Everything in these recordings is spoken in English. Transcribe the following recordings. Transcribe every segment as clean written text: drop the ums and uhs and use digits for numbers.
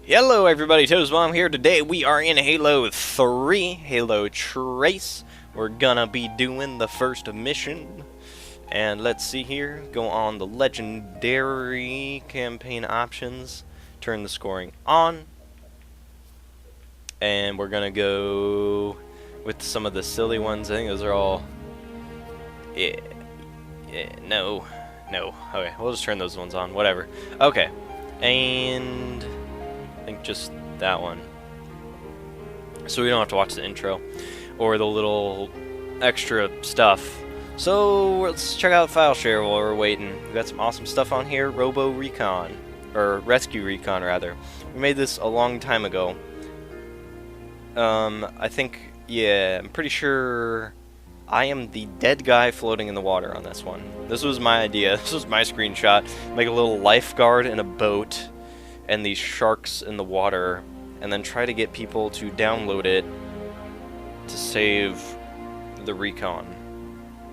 Hello everybody, Toadmom here. Today we are in Halo 3, Halo Trace. We're gonna be doing the first mission. And let's see here, go on the legendary campaign options, turn the scoring on. And we're gonna go with some of the silly ones. I think those are all... no. Okay, we'll just turn those ones on, whatever. Okay, and... I think just that one. So we don't have to watch the intro or the little extra stuff. So let's check out File Share while we're waiting. We've got some awesome stuff on here. Robo Recon, or Rescue Recon rather. We made this a long time ago. I think, yeah, I'm pretty sure I am the dead guy floating in the water on this one. This was my idea. This was my screenshot. Make a little lifeguard in a boat and these sharks in the water, and then try to get people to download it to save the recon,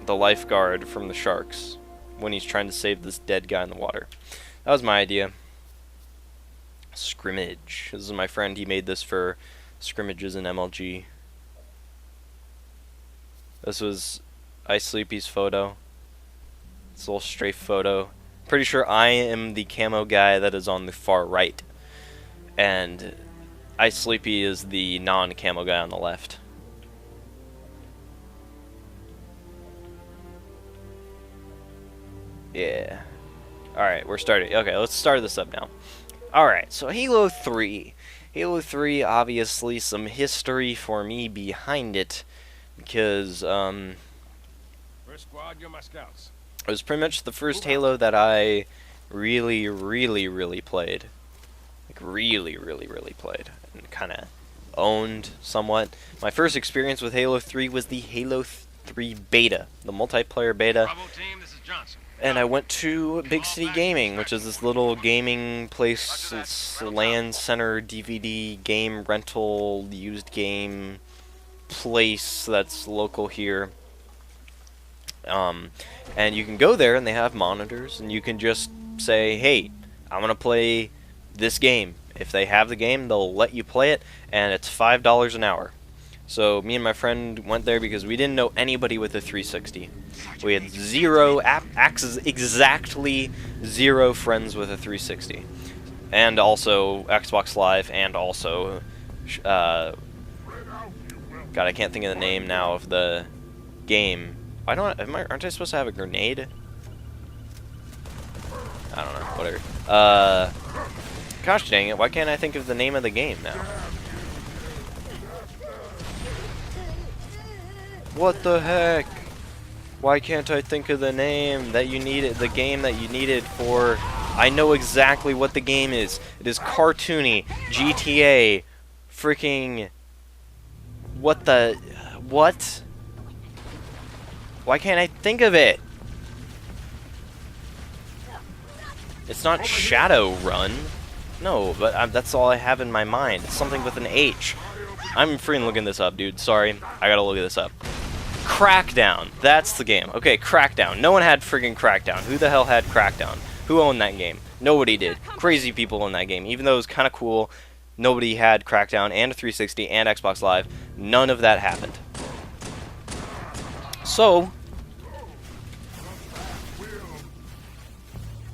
the lifeguard from the sharks, when he's trying to save this dead guy in the water. That was my idea. Scrimmage. This is my friend, he made this for scrimmages in MLG. This was Ice Sleepy's photo. It's a little strafe photo. Pretty sure I am the camo guy that is on the far right, and Ice Sleepy is the non-camo guy on the left. Yeah. Alright, we're starting. Okay, let's start this up now. Alright, so Halo 3. Halo 3, obviously, some history for me behind it, because, First squad, you're my scouts. it was pretty much the first Halo that I really played. Like, really played. And kind of owned somewhat. My first experience with Halo 3 was the Halo 3 beta, the multiplayer beta. Bravo team, this is Johnson. And I went to Big City Gaming, which is this little gaming place, it's LAN center, DVD, game rental, used game place that's local here. And you can go there and they have monitors and you can just say, hey, I want to play this game. If they have the game, they'll let you play it, and it's $5 an hour. So me and my friend went there because we didn't know anybody with a 360. We had exactly zero friends with a 360. And also Xbox Live, and also God, I can't think of the name now of the game. Aren't I supposed to have a grenade? I don't know, whatever. Gosh dang it, why can't I think of the name of the game now? What the heck? Why can't I think of the name that you needed, the game that you needed for... I know exactly what the game is. It is cartoony, GTA, freaking... What the... What? Why can't I think of it? It's not Shadowrun. No, but that's all I have in my mind. It's something with an H. I'm freaking looking this up, dude. Sorry. I gotta look this up. Crackdown. That's the game. Okay, Crackdown. No one had friggin' Crackdown. Who the hell had Crackdown? Who owned that game? Nobody did. Crazy people owned that game. Even though it was kind of cool, nobody had Crackdown and a 360 and Xbox Live. None of that happened. So...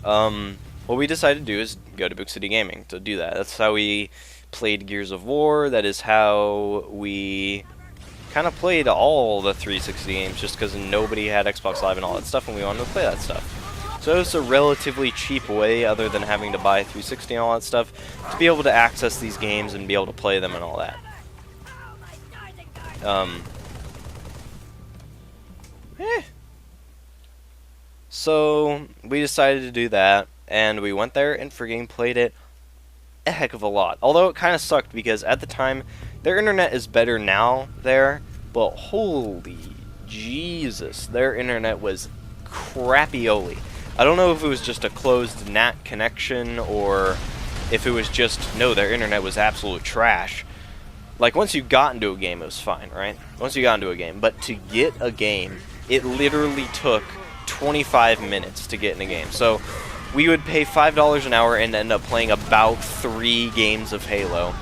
what we decided to do is go to Big City Gaming to do that. That's how we played Gears of War. That is how we kind of played all the 360 games, just because nobody had Xbox Live and all that stuff, and we wanted to play that stuff. So it's a relatively cheap way, other than having to buy 360 and all that stuff, to be able to access these games and be able to play them and all that. So we decided to do that, and we went there and friggin' played it a heck of a lot. Although it kind of sucked because at the time, their internet is better now there, but holy Jesus, their internet was crappy-oly. I don't know if it was just a closed NAT connection or if it was just, no, their internet was absolute trash. Like, once you got into a game, it was fine, right? Once you got into a game. But to get a game, it literally took 25 minutes to get in a game. So we would pay $5 an hour and end up playing about 3 games of Halo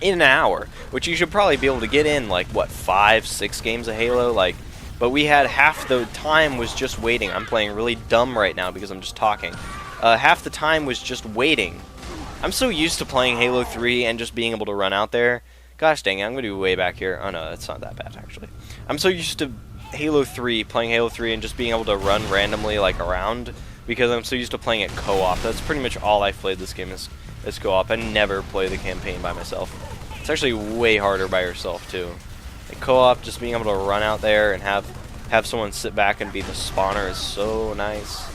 in an hour, which you should probably be able to get in, like, what, 5, 6 games of Halo, like, but we had half the time was just waiting. I'm playing really dumb right now because I'm just talking. Half the time was just waiting. I'm so used to playing Halo 3 and just being able to run out there. Gosh dang it, I'm going to be way back here. Oh no, it's not that bad, actually. I'm so used to Halo 3, playing Halo 3 and just being able to run randomly, like, around, because I'm so used to playing it co-op. That's pretty much all I've played this game is co-op. I never play the campaign by myself. It's actually way harder by yourself, too. Like, co-op, just being able to run out there and have someone sit back and be the spawner is so nice.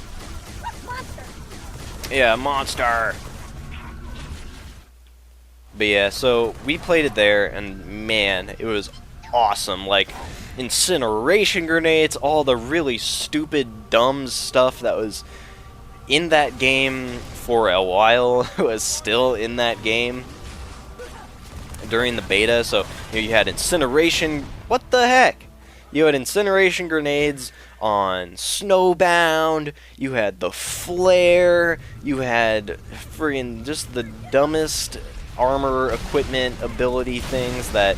Yeah, monster! But yeah, so we played it there, and man, it was awesome. Like, incineration grenades, all the really stupid, dumb stuff that was in that game for a while was still in that game during the beta. So you had incineration. What the heck? You had incineration grenades on Snowbound. You had the flare. You had friggin' just the dumbest armor equipment ability things that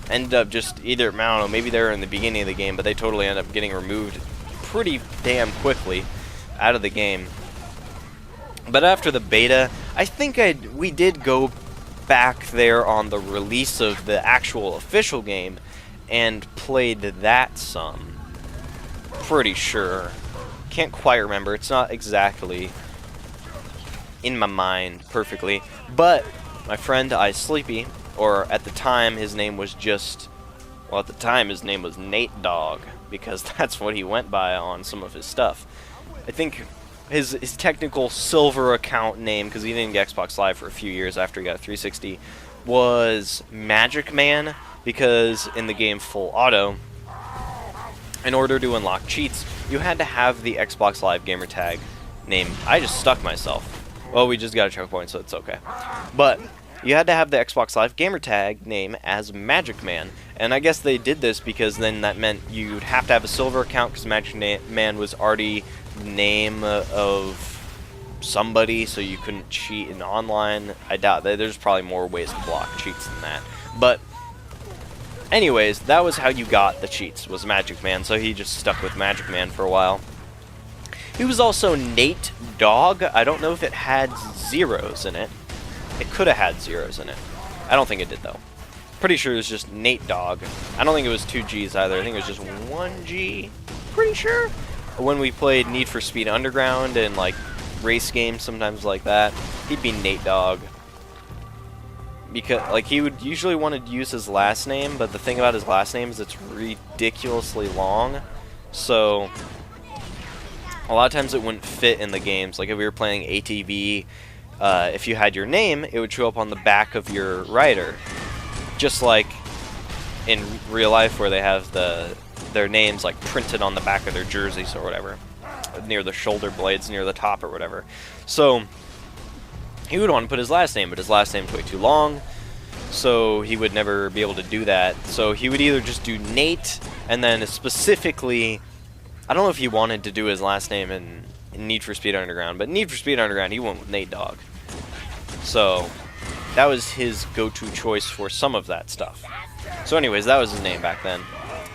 ended up just either, I don't know, maybe they're in the beginning of the game, but they totally end up getting removed pretty damn quickly out of the game. But after the beta, I think we did go back there on the release of the actual official game and played that some. Pretty sure. Can't quite remember. It's not exactly in my mind perfectly. But my friend iSleepy, or at the time his name was just, well, at the time his name was Nate Dogg, because that's what he went by on some of his stuff. I think his technical silver account name, because he didn't get Xbox Live for a few years after he got a 360, was Magic Man, because in the game Full Auto, in order to unlock cheats, you had to have the Xbox Live gamertag name. I just stuck myself. Well, we just got a checkpoint, so it's okay. But you had to have the Xbox Live gamertag name as Magic Man. And I guess they did this because then that meant you'd have to have a silver account because Magic Man was already the name of somebody, so you couldn't cheat in online. I doubt that. There's probably more ways to block cheats than that. But anyways, that was how you got the cheats, was Magic Man, so he just stuck with Magic Man for a while. He was also Nate Dogg. I don't know if it had zeros in it. It could have had zeros in it. I don't think it did, though. Pretty sure it was just Nate Dogg. I don't think it was 2 G's either. I think it was just 1 G. Pretty sure. When we played Need for Speed Underground and, like, race games sometimes like that, he'd be Nate Dogg. Because, like, he would usually want to use his last name, but the thing about his last name is it's ridiculously long. So a lot of times it wouldn't fit in the games. Like if we were playing ATV, if you had your name, it would show up on the back of your rider. Just like in real life where they have their names like printed on the back of their jerseys or whatever. Near the shoulder blades, near the top or whatever. So he would want to put his last name, but his last name's way too long, so he would never be able to do that. So he would either just do Nate, and then specifically, I don't know if he wanted to do his last name in Need for Speed Underground, but Need for Speed Underground, he went with Nate Dogg. So that was his go-to choice for some of that stuff. So anyways, that was his name back then.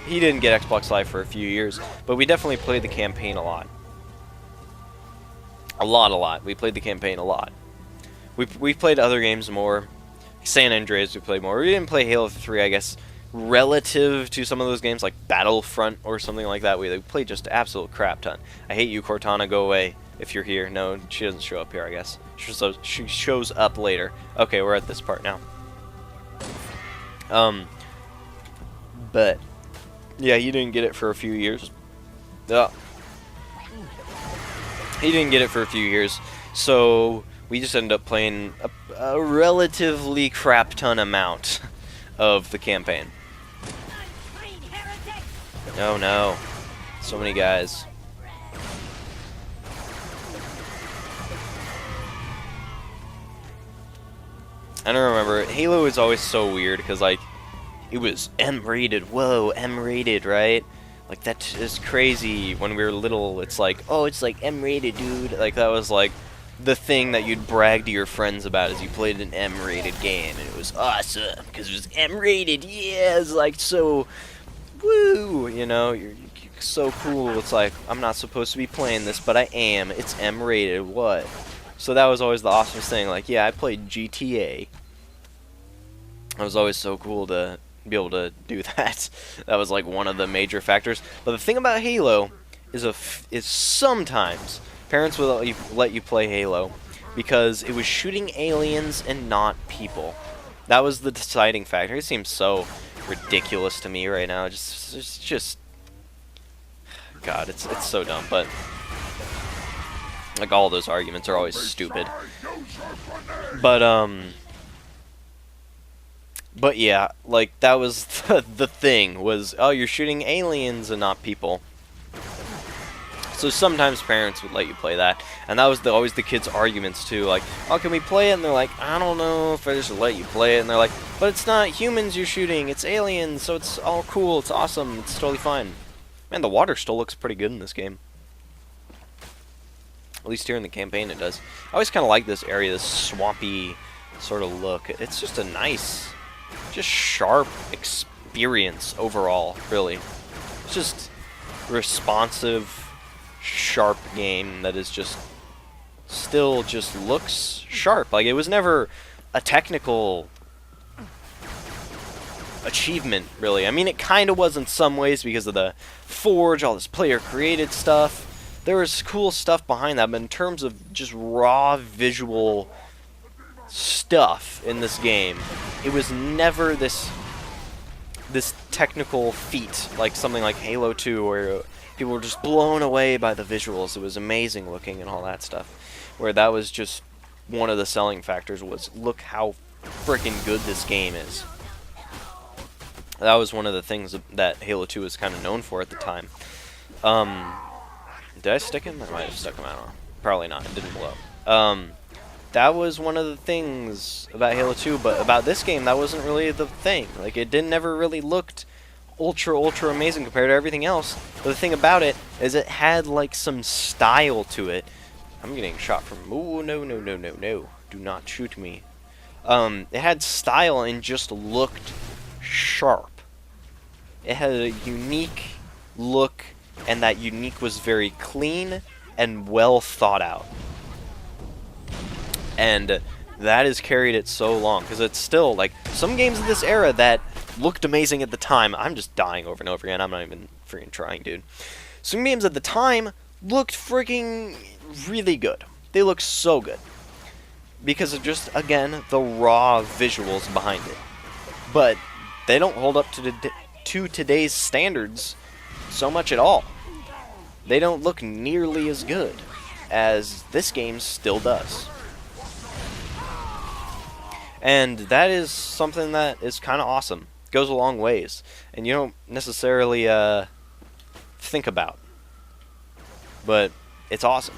He didn't get Xbox Live for a few years, but we definitely played the campaign a lot. A lot. We played the campaign a lot. We played other games more. San Andreas we played more. We didn't play Halo 3, I guess, relative to some of those games like Battlefront or something like that. We played just an absolute crap ton. I hate you, Cortana. Go away if you're here. No, she doesn't show up here, I guess. She shows up later. Okay, we're at this part now. But yeah, he didn't get it for a few years. He didn't get it for a few years, so we just ended up playing a relatively crap ton amount of the campaign. Oh no. So many guys. I don't remember. Halo is always so weird because, like, it was M-rated. Whoa, M-rated, right? Like, that is crazy. When we were little, it's like, oh, it's like M-rated, dude. Like, that was like the thing that you'd brag to your friends about as you played an M-rated game, and it was awesome because it was M-rated. Yeah, it's like so, woo. You know, you're so cool. It's like, I'm not supposed to be playing this, but I am. It's M-rated. What? So that was always the awesome thing. Like, yeah, I played GTA. It was always so cool to be able to do that. That was like one of the major factors. But the thing about Halo is sometimes parents will let you play Halo because it was shooting aliens and not people. That was the deciding factor. It seems so ridiculous to me right now. It's just God, it's so dumb. But like, all those arguments are always stupid. But yeah, like, that was the thing, was, oh, you're shooting aliens and not people. So sometimes parents would let you play that, and that was always the kids' arguments too, like, oh, can we play it? And they're like, I don't know if I just let you play it. And they're like, but it's not humans you're shooting, it's aliens, so it's all cool, it's awesome, it's totally fine. Man, the water still looks pretty good in this game. At least here in the campaign it does. I always kind of like this area, this swampy sort of look. It's just a nice, just sharp experience overall, really. It's just responsive, sharp game that is just still just looks sharp. Like, it was never a technical achievement, really. I mean, it kind of was in some ways because of the Forge, all this player created stuff. There was cool stuff behind that, but in terms of just raw visual stuff in this game, it was never this technical feat like something like Halo 2, where people were just blown away by the visuals. It was amazing looking and all that stuff, where that was just one of the selling factors, was look how freaking good this game is. That was one of the things that Halo 2 was kind of known for at the time. Did I stick him? I might have stuck him, I don't know. Probably not, it didn't blow. That was one of the things about Halo 2, but about this game, that wasn't really the thing. Like, it never really looked ultra amazing compared to everything else. But the thing about it is it had, like, some style to it. I'm getting shot from... Ooh, no. Do not shoot me. It had style and just looked sharp. It had a unique look, and that unique was very clean and well thought out. And that has carried it so long, because it's still, like, some games of this era that looked amazing at the time. I'm just dying over and over again. I'm not even freaking trying, dude. Some games at the time looked freaking really good. They looked so good. Because of just, again, the raw visuals behind it. But they don't hold up to today's standards so much at all. They don't look nearly as good as this game still does. And that is something that is kind of awesome. Goes a long ways. And you don't necessarily think about. But it's awesome.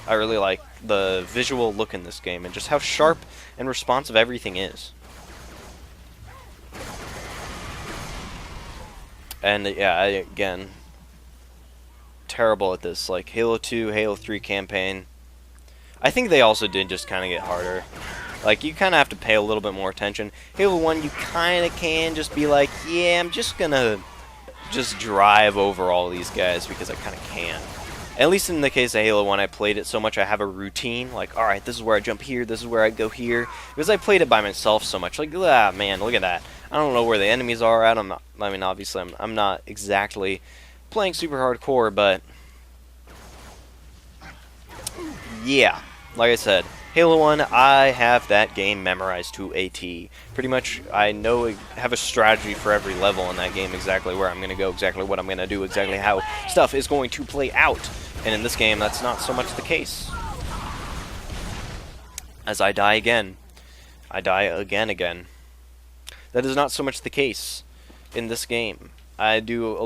I really like the visual look in this game and just how sharp and responsive everything is. And yeah, again, terrible at this. Like, Halo 2, Halo 3 campaign. I think they also did just kind of get harder. Like, you kind of have to pay a little bit more attention. Halo 1, you kind of can just be like, yeah, I'm just gonna just drive over all these guys because I kind of can. At least in the case of Halo 1, I played it so much I have a routine. Like, alright, this is where I jump here, this is where I go here. Because I played it by myself so much. Like, ah, man, look at that. I don't know where the enemies are at. I mean, obviously, I'm not exactly playing super hardcore, but yeah, like I said, Halo 1, I have that game memorized to a T. Pretty much, I have a strategy for every level in that game, exactly where I'm going to go, exactly what I'm going to do, exactly how stuff is going to play out. And in this game, that's not so much the case. As I die again. I die again. That is not so much the case in this game. I do have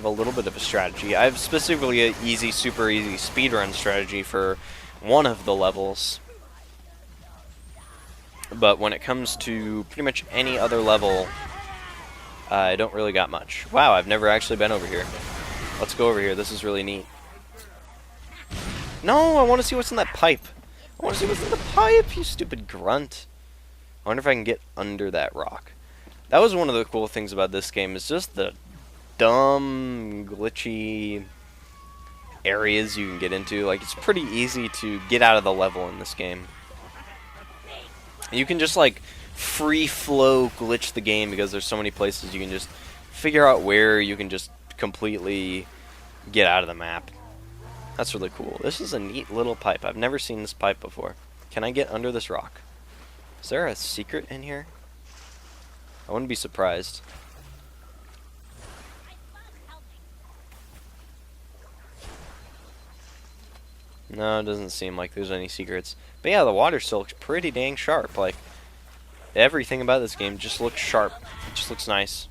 a little bit of a strategy. I have specifically an easy, super easy speedrun strategy for one of the levels. But when it comes to pretty much any other level, I don't really got much. Wow, I've never actually been over here. Let's go over here. This is really neat. No, I want to see what's in that pipe. I want to see what's in the pipe, you stupid grunt. I wonder if I can get under that rock. That was one of the cool things about this game, is just the dumb, glitchy areas you can get into. Like, it's pretty easy to get out of the level in this game. You can just, like, free flow glitch the game because there's so many places you can just figure out where you can just completely get out of the map. That's really cool. This is a neat little pipe. I've never seen this pipe before. Can I get under this rock? Is there a secret in here? I wouldn't be surprised. No, it doesn't seem like there's any secrets. But yeah, the water still looks pretty dang sharp. Like, everything about this game just looks sharp. It just looks nice.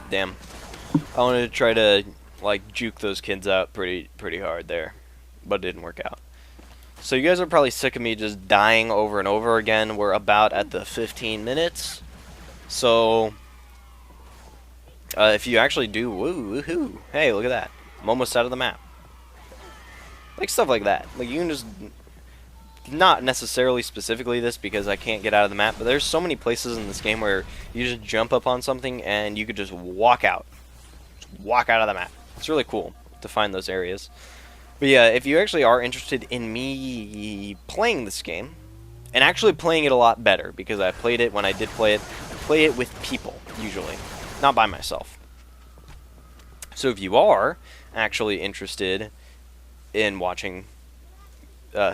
Damn. I wanted to try to, like, juke those kids out pretty hard there. But it didn't work out. So you guys are probably sick of me just dying over and over again. We're about at the 15 minutes. So, if you actually do, woohoo, hey, look at that. I'm almost out of the map. Like, stuff like that. Like, you can just, not necessarily specifically this because I can't get out of the map, but there's so many places in this game where you just jump up on something and you could just walk out. Just walk out of the map. It's really cool to find those areas. But yeah, if you actually are interested in me playing this game, and actually playing it a lot better, because I played it when I did play it, I play it with people, usually, not by myself. So if you are actually interested in watching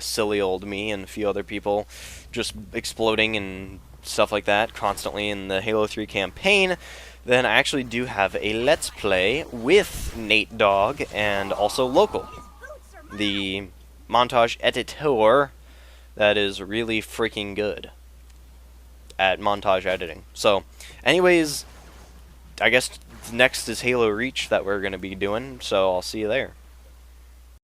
silly old me and a few other people just exploding and stuff like that constantly in the Halo 3 campaign, then I actually do have a Let's Play with Nate Dogg and also Local, the montage editor that is really freaking good at montage editing. So, anyways, I guess next is Halo Reach that we're going to be doing, so I'll see you there.